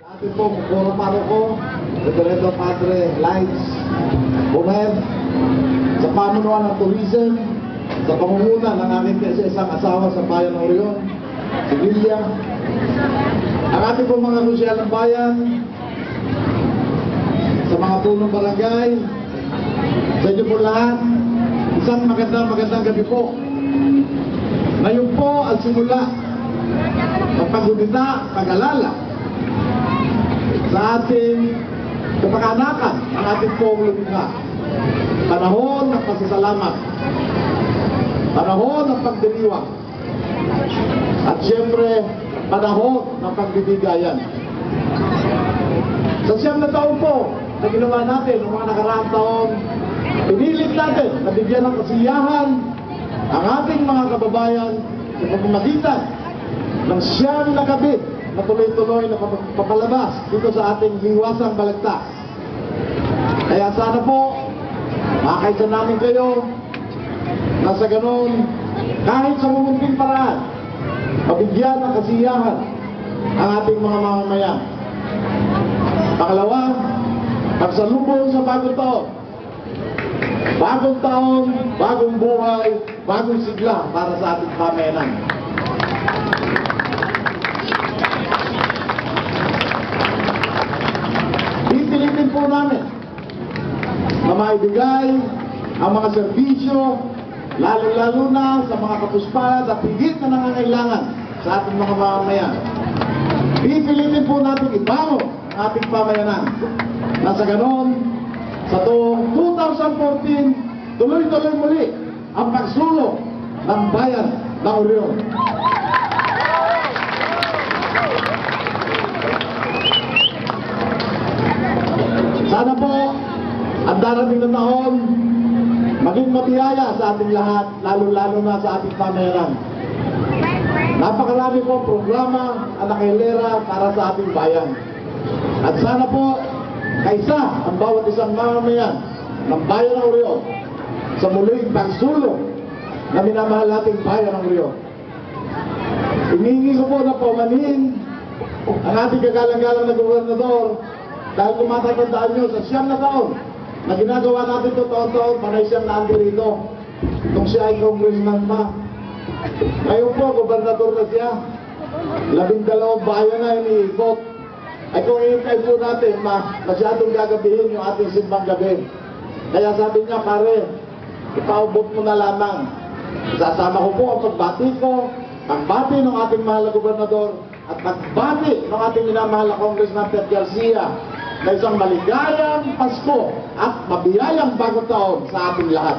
Atin po, puro paro ko, Secretary Padre Lights Bumed, sa pamunuan ng tourism, sa pangunguna ng aking isang asawa sa bayan ng Orion, si Lilia, ang ating po mga sosyal ng bayan, sa mga punong barangay, sa inyo po lahat, isang magandang gabi po. Ngayon po ang simula ng paggunita, pag-alala sa ating kapag-anakan, ang ating pong lumikha. Panahon ng pasasalamat, panahon ng pagdiriwang, at siyempre, panahon ng pagbibigayan. Sa 9 na taon po na ginawa natin ng mga nakaraang taon, pinilit natin na bigyan ng kasiyahan ang ating mga kababayan sa pamamagitan ng 9 na gabi na tuloy-tuloy na papalabas dito sa ating liwasang balagtas. Kaya sana po, makakaisa namin kayo na sa ganun, kahit sa mumunting paraan, mabigyan ng kasiyahan ang ating mga mamamayan. Pangalawa, pagsalubong sa bagong taon. Bagong taon, bagong buhay, bagong sigla para sa ating pamayanan. Pipilitin po namin na maibigay ang mga serbisyo, lalo-lalo na sa mga kapuspalad at higit na nangangailangan sa ating mga mamamayan. Pipilitin po natin ibango ang ating pamayanan. Na sa ganon, sa taong 2014, tuloy-tuloy muli ang pagsulong ng bayan ng Orion. Sana po, ang darating na taon, maging mabiyaya sa ating lahat, lalo-lalo na sa ating pamayanan. Napakarami po programa at nakahilera para sa ating bayan. At sana po, kaisa ang bawat isang mamamayan ng bayan ng Orion sa muling pagsulong na minamahal nating bayan ng Orion. Hiningi ko po na paumanhin ang ating kagalang-galang na gobernador dahil kumatatandaan nyo sa 9 na taon na ginagawa natin ito taon-taon, panay siyang nandito nung siya ay congressman pa. Ngayon po, gobernador na siya. 12 bayan na iniikot. Ay kung iintay po natin, masyadong gagabihin yung ating simbang gabi. Kaya sabi niya, pare, ipaubot mo na lamang. Sasama ko po ang pagbati ng ating mahal na gobernador, at pagbati ng ating minamahal na Congressman Ted Garcia na isang maligayang Pasko at mabiyayang bagong taon sa ating lahat.